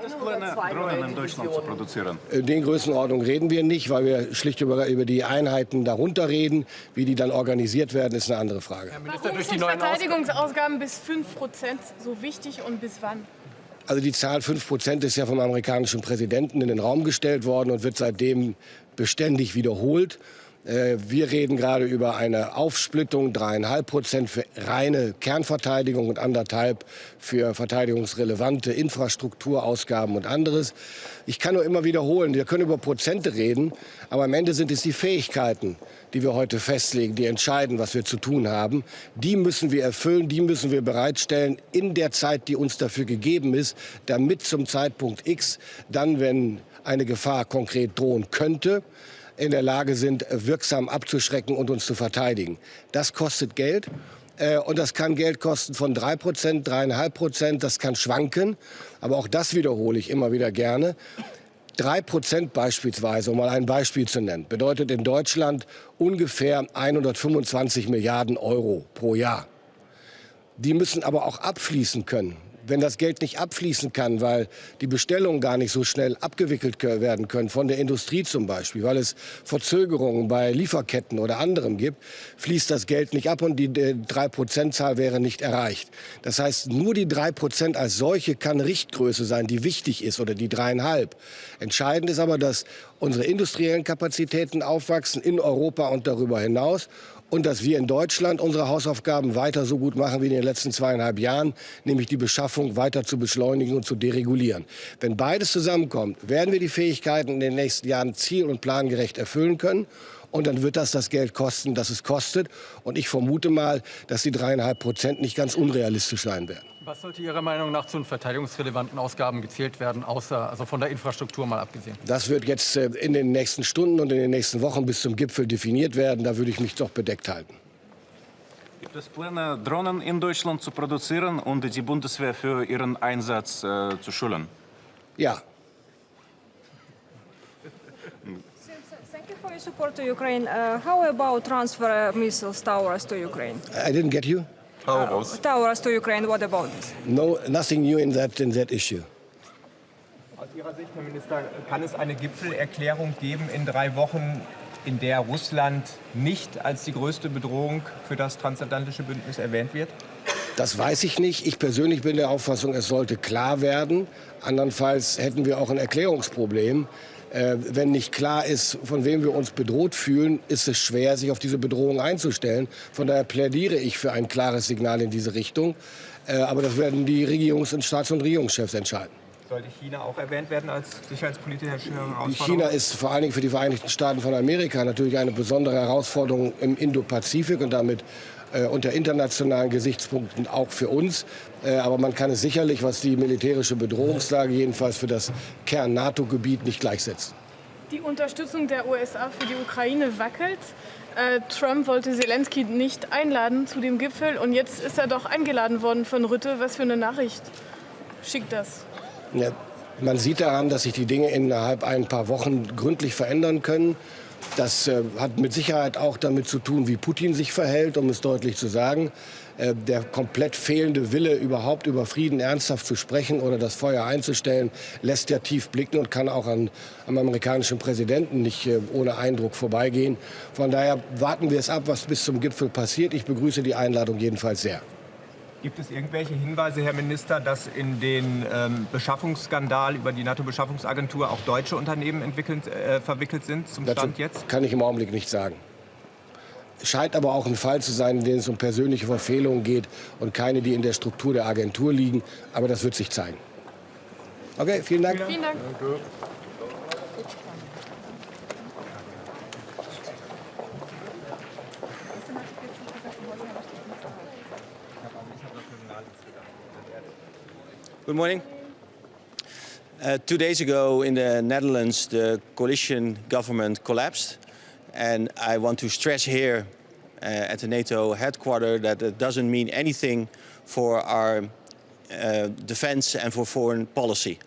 Drohnen in Deutschland zu produzieren? In den Größenordnungen reden wir nicht, weil wir schlicht über die Einheiten darunter reden. Wie die dann organisiert werden, ist eine andere Frage. Warum sind Verteidigungsausgaben bis 5% so wichtig und bis wann? Also die Zahl 5% ist ja vom amerikanischen Präsidenten in den Raum gestellt worden und wird seitdem beständig wiederholt. Wir reden gerade über eine Aufsplittung, 3,5% für reine Kernverteidigung und 1,5% für verteidigungsrelevante Infrastrukturausgaben und anderes. Ich kann nur immer wiederholen, wir können über Prozente reden, aber am Ende sind es die Fähigkeiten, die wir heute festlegen, die entscheiden, was wir zu tun haben. Die müssen wir erfüllen, die müssen wir bereitstellen in der Zeit, die uns dafür gegeben ist, damit zum Zeitpunkt X, dann, wenn eine Gefahr konkret drohen könnte, in der Lage sind, wirksam abzuschrecken und uns zu verteidigen. Das kostet Geld. Und das kann Geld kosten von 3%, 3,5%, das kann schwanken. Aber auch das wiederhole ich immer wieder gerne. 3% beispielsweise, um mal ein Beispiel zu nennen, bedeutet in Deutschland ungefähr 125 Milliarden Euro pro Jahr. Die müssen aber auch abfließen können. Wenn das Geld nicht abfließen kann, weil die Bestellungen gar nicht so schnell abgewickelt werden können, von der Industrie zum Beispiel, weil es Verzögerungen bei Lieferketten oder anderem gibt, fließt das Geld nicht ab und die 3%-Zahl wäre nicht erreicht. Das heißt, nur die 3% als solche kann Richtgröße sein, die wichtig ist, oder die 3,5. Entscheidend ist aber, dass unsere industriellen Kapazitäten aufwachsen in Europa und darüber hinaus. Und dass wir in Deutschland unsere Hausaufgaben weiter so gut machen wie in den letzten 2,5 Jahren, nämlich die Beschaffung weiter zu beschleunigen und zu deregulieren. Wenn beides zusammenkommt, werden wir die Fähigkeiten in den nächsten Jahren ziel- und plangerecht erfüllen können. Und dann wird das Geld kosten, das es kostet. Und ich vermute mal, dass die 3,5% nicht ganz unrealistisch sein werden. Was sollte Ihrer Meinung nach zu den verteidigungsrelevanten Ausgaben gezählt werden, also von der Infrastruktur mal abgesehen? Das wird jetzt in den nächsten Stunden und in den nächsten Wochen bis zum Gipfel definiert werden. Da würde ich mich doch bedeckt halten. Gibt es Pläne, Drohnen in Deutschland zu produzieren und die Bundeswehr für ihren Einsatz zu schulen? Ja. Thank you for your support to Ukraine. How about transfer missiles towers to Ukraine? I didn't get you. Towers to Ukraine. What about this? No, nothing new in that issue. Aus Ihrer Sicht, Herr Minister, kann es eine Gipfelerklärung geben in 3 Wochen, in der Russland nicht als die größte Bedrohung für das transatlantische Bündnis erwähnt wird? Das weiß ich nicht. Ich persönlich bin der Auffassung, es sollte klar werden. Andernfalls hätten wir auch ein Erklärungsproblem. Wenn nicht klar ist, von wem wir uns bedroht fühlen, ist es schwer, sich auf diese Bedrohung einzustellen. Von daher plädiere ich für ein klares Signal in diese Richtung. Aber das werden die Staats- und Regierungschefs entscheiden. Sollte China auch erwähnt werden als sicherheitspolitische Herausforderung? China ist vor allen Dingen für die Vereinigten Staaten von Amerika natürlich eine besondere Herausforderung im Indo-Pazifik und damit unter internationalen Gesichtspunkten auch für uns. Aber man kann es sicherlich, was die militärische Bedrohungslage jedenfalls für das Kern-NATO-Gebiet, nicht gleichsetzen. Die Unterstützung der USA für die Ukraine wackelt. Trump wollte Zelensky nicht einladen zu dem Gipfel und jetzt ist er doch eingeladen worden von Rutte. Was für eine Nachricht schickt das? Ja, man sieht daran, dass sich die Dinge innerhalb ein paar Wochen gründlich verändern können. Das hat mit Sicherheit auch damit zu tun, wie Putin sich verhält, um es deutlich zu sagen. Der komplett fehlende Wille, überhaupt über Frieden ernsthaft zu sprechen oder das Feuer einzustellen, lässt ja tief blicken und kann auch am amerikanischen Präsidenten nicht ohne Eindruck vorbeigehen. Von daher warten wir es ab, was bis zum Gipfel passiert. Ich begrüße die Einladung jedenfalls sehr. Gibt es irgendwelche Hinweise, Herr Minister, dass in den Beschaffungsskandal über die NATO-Beschaffungsagentur auch deutsche Unternehmen verwickelt sind zum Stand jetzt? Kann ich im Augenblick nicht sagen. Scheint aber auch ein Fall zu sein, in dem es um persönliche Verfehlungen geht und keine, die in der Struktur der Agentur liegen. Aber das wird sich zeigen. Okay, vielen Dank. Vielen Dank. Danke. Good morning. 2 days ago in the Netherlands, the coalition government collapsed. And I want to stress here at the NATO headquarters that it doesn't mean anything for our defense and for foreign policy.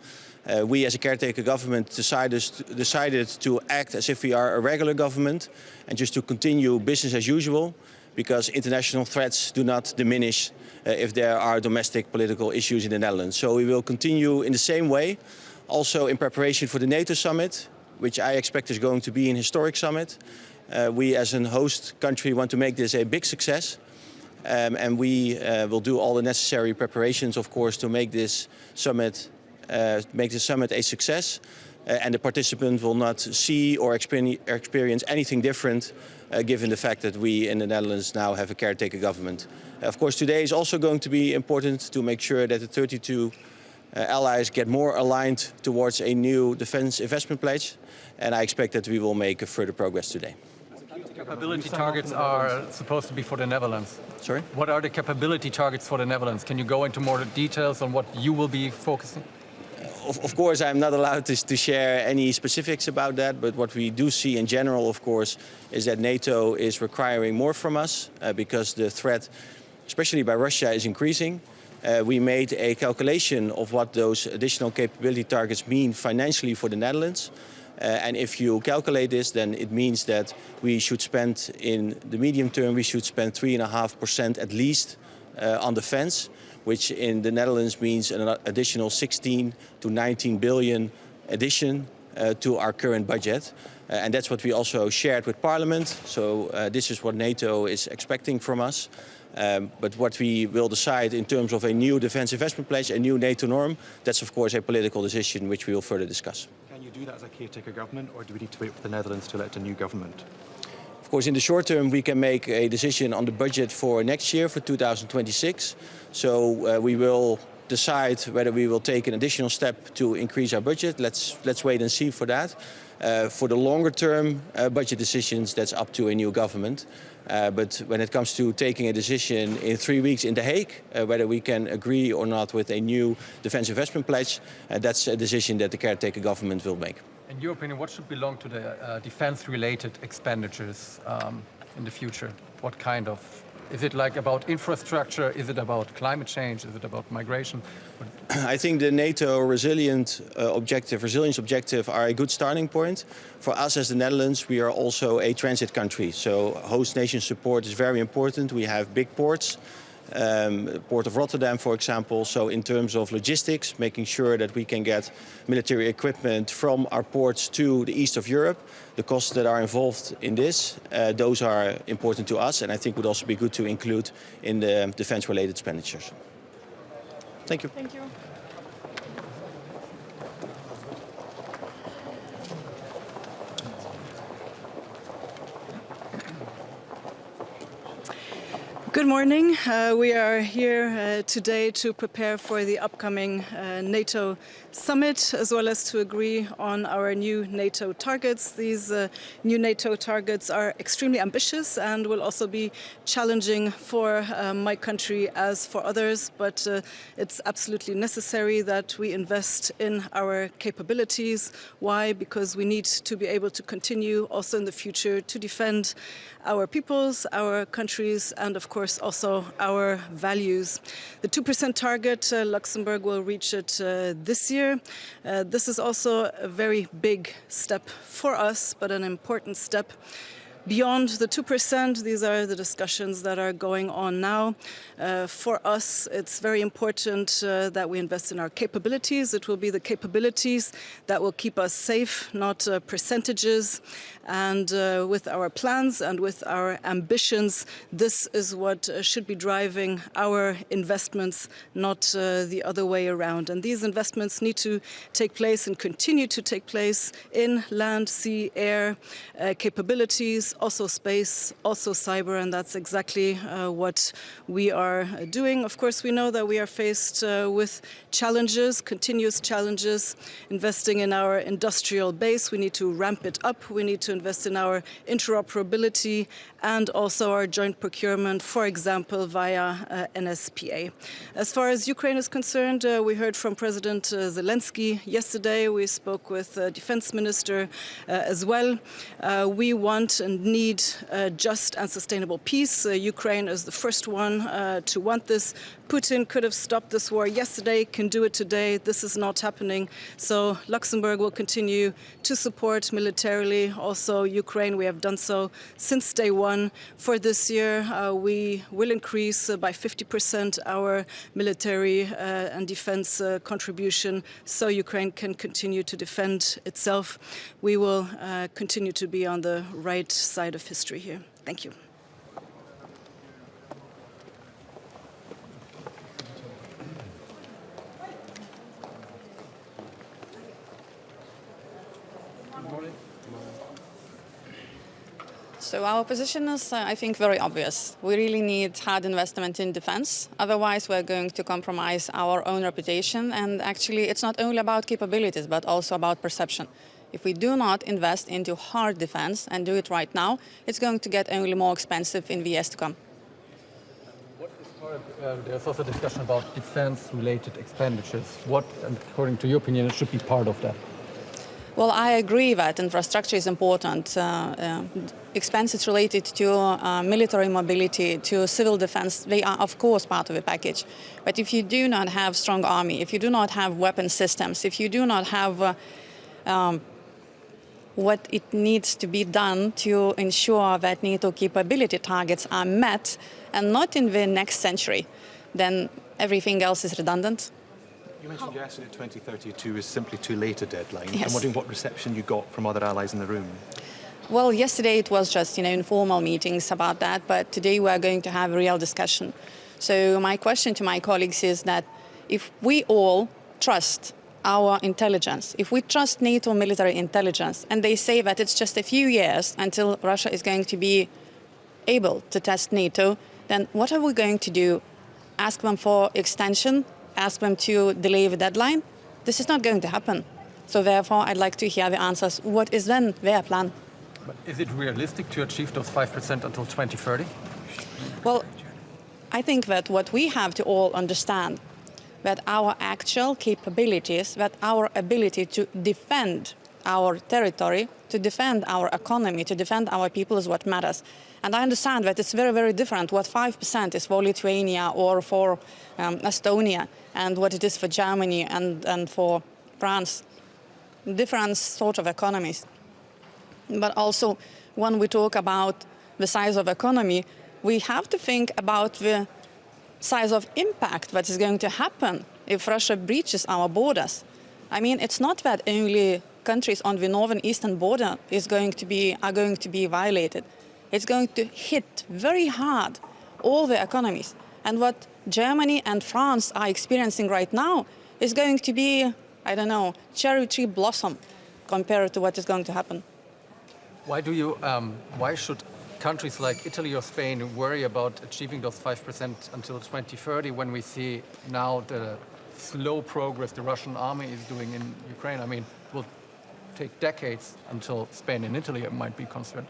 We as a caretaker government decided to act as if we are a regular government and just to continue business as usual, because international threats do not diminish if there are domestic political issues in the Netherlands. So we will continue in the same way, also in preparation for the NATO summit, which I expect is going to be an historic summit. We as a host country want to make this a big success. And we will do all the necessary preparations, of course, to make this summit a success. and the participant will not see or experience anything different given the fact that we in the Netherlands now have a caretaker government. Of course, today is also going to be important to make sure that the 32 allies get more aligned towards a new defence investment pledge, and I expect that we will make further progress today. Capability targets are supposed to be for the Netherlands. Sorry? What are the capability targets for the Netherlands? Can you go into more details on what you will be focusing? Of course, I'm not allowed to share any specifics about that, but what we do see in general, of course, is that NATO is requiring more from us because the threat, especially by Russia, is increasing. We made a calculation of what those additional capability targets mean financially for the Netherlands. And if you calculate this, then it means that we should spend, in the medium term, we should spend 3.5% at least on defence, which in the Netherlands means an additional 16 to 19 billion addition to our current budget. And that's what we also shared with Parliament. So this is what NATO is expecting from us. But what we will decide in terms of a new defence investment pledge, a new NATO norm, that's of course a political decision which we will further discuss. Can you do that as a caretaker government, or do we need to wait for the Netherlands to elect a new government? Of course, in the short term, we can make a decision on the budget for next year, for 2026. So we will decide whether we will take an additional step to increase our budget. Let's wait and see for that. For the longer term budget decisions, that's up to a new government. But when it comes to taking a decision in 3 weeks in The Hague, whether we can agree or not with a new defence investment pledge, that's a decision that the caretaker government will make. In your opinion, what should belong to the defence-related expenditures in the future? What kind of? Is it like about infrastructure? Is it about climate change? Is it about migration? I think the NATO resilience objective are a good starting point. For us as the Netherlands, we are also a transit country. So host nation support is very important. We have big ports. Port of Rotterdam, for example. So in terms of logistics, making sure that we can get military equipment from our ports to the east of Europe, the costs that are involved in this, those are important to us, and I think would also be good to include in the defence-related expenditures. Thank you. Thank you. Good morning. We are here today to prepare for the upcoming NATO summit, as well as to agree on our new NATO targets. These new NATO targets are extremely ambitious and will also be challenging for my country as for others, but it's absolutely necessary that we invest in our capabilities. Why? Because we need to be able to continue also in the future to defend our peoples, our countries, and of course also our values. The 2% target, Luxembourg will reach it this year. This is also a very big step for us, but an important step. Beyond the 2%, these are the discussions that are going on now. For us, it's very important that we invest in our capabilities. It will be the capabilities that will keep us safe, not percentages. And with our plans and with our ambitions, this is what should be driving our investments, not the other way around. And these investments need to take place and continue to take place in land, sea, air capabilities, also space, also cyber, and that's exactly what we are doing. Of course, we know that we are faced with challenges, continuous challenges. Investing in our industrial base, we need to ramp it up. We need to invest in our interoperability and also our joint procurement, for example, via NSPA. As far as Ukraine is concerned, we heard from President Zelensky yesterday. We spoke with the defense minister as well. We want and need just and sustainable peace. Ukraine is the first one to want this. Putin could have stopped this war yesterday, can do it today. This is not happening. So Luxembourg will continue to support militarily also Ukraine. We have done so since day one. For this year, we will increase by 50% our military and defense contribution so Ukraine can continue to defend itself. We will continue to be on the right side of history here. Thank you. So our position is, I think, very obvious. We really need hard investment in defense. Otherwise, we're going to compromise our own reputation. And actually, it's not only about capabilities, but also about perception. If we do not invest into hard defense and do it right now, it's going to get only more expensive in the years to come. There's also discussion about defense-related expenditures. What, according to your opinion, should be part of that? Well, I agree that infrastructure is important. Expenses related to military mobility, to civil defense, they are, of course, part of the package. But if you do not have a strong army, if you do not have weapon systems, if you do not have what it needs to be done to ensure that NATO capability targets are met, and not in the next century, then everything else is redundant. You mentioned yesterday 2032 is simply too late a deadline. Yes. I'm wondering what reception you got from other allies in the room. Well, yesterday it was just, informal meetings about that, but today we are going to have a real discussion. So my question to my colleagues is that if we all trust our intelligence, if we trust NATO military intelligence, and they say that it's just a few years until Russia is going to be able to test NATO, then what are we going to do? Ask them for extension? Ask them to delay the deadline? This is not going to happen. So therefore, I'd like to hear the answers. What is then their plan? But is it realistic to achieve those 5% until 2030? Well, I think that what we have to all understand, that our actual capabilities, that our ability to defend our territory, to defend our economy, to defend our people is what matters. And I understand that it's very, very different what 5% is for Lithuania or for Estonia and what it is for Germany and for France. Different sort of economies. But also, when we talk about the size of economy, we have to think about the size of impact that is going to happen if Russia breaches our borders. I mean, it's not that only countries on the northern eastern border are going to be violated. It's going to hit very hard all the economies. And what Germany and France are experiencing right now is going to be, I don't know, cherry tree blossom compared to what is going to happen. Why should countries like Italy or Spain worry about achieving those 5% until 2030 when we see now the slow progress the Russian army is doing in Ukraine? I mean, it will take decades until Spain and Italy might be concerned.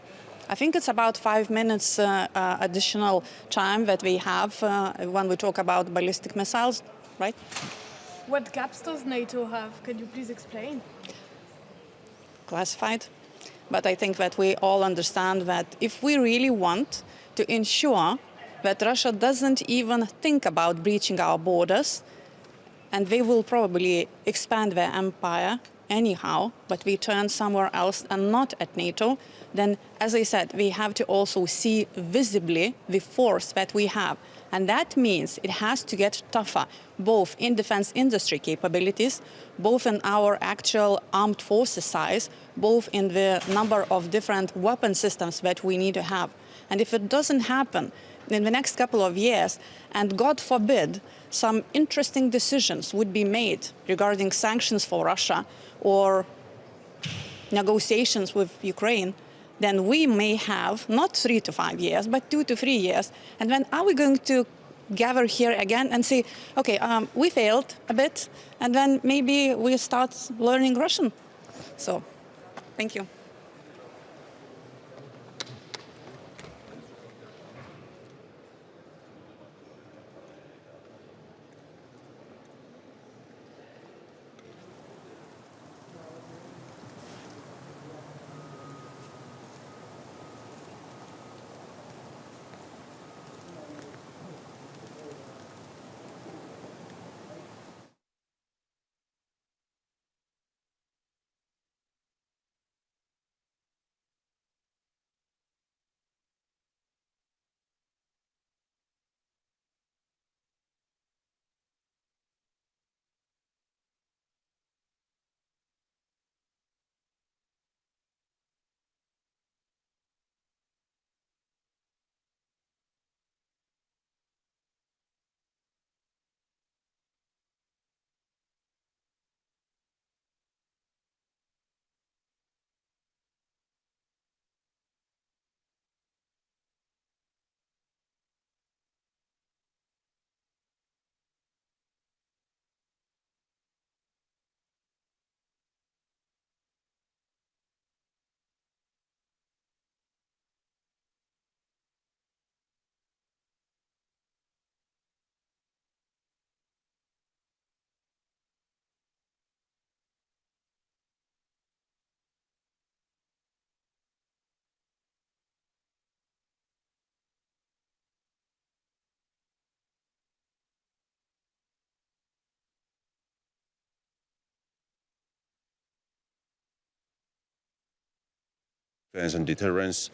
I think it's about 5 minutes additional time that we have when we talk about ballistic missiles, right? What gaps does NATO have? Can you please explain? Classified. But I think that we all understand that if we really want to ensure that Russia doesn't even think about breaching our borders, and they will probably expand their empire anyhow, but we turn somewhere else and not at NATO, then, as I said, we have to also see visibly the force that we have. And that means it has to get tougher, both in defense industry capabilities, both in our actual armed forces size, both in the number of different weapon systems that we need to have. And if it doesn't happen in the next couple of years, and God forbid, some interesting decisions would be made regarding sanctions for Russia or negotiations with Ukraine, then we may have not 3 to 5 years, but 2 to 3 years. And then are we going to gather here again and say, okay, we failed a bit, and then maybe we start learning Russian? So, thank you. defense and deterrence.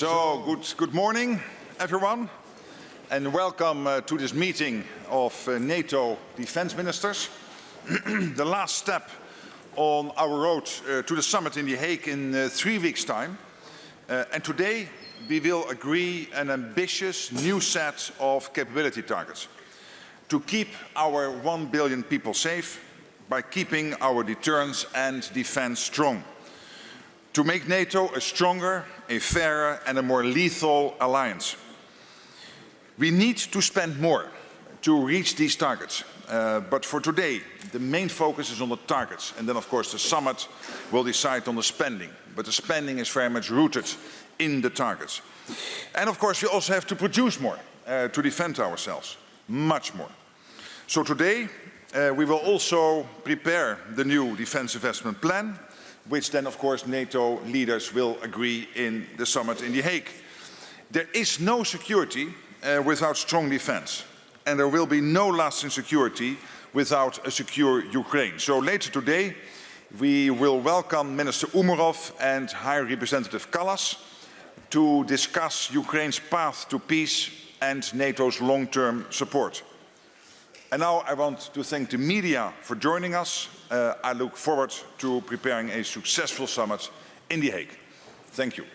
So, good morning, everyone, and welcome to this meeting of NATO Defence Ministers. The last step on our road to the summit in The Hague in 3 weeks' time. And today we will agree an ambitious new set of capability targets to keep our 1 billion people safe by keeping our deterrence and defence strong. To make NATO a stronger, a fairer and a more lethal alliance. We need to spend more to reach these targets. But for today, the main focus is on the targets. And then, of course, the summit will decide on the spending. But the spending is very much rooted in the targets. And, of course, we also have to produce more to defend ourselves. Much more. So today, we will also prepare the new defence investment plan, which then, of course, NATO leaders will agree in the summit in The Hague. There is no security without strong defence, and there will be no lasting security without a secure Ukraine. So later today, we will welcome Minister Umerov and High Representative Kallas to discuss Ukraine's path to peace and NATO's long-term support. And now I want to thank the media for joining us. I look forward to preparing a successful summit in The Hague. Thank you.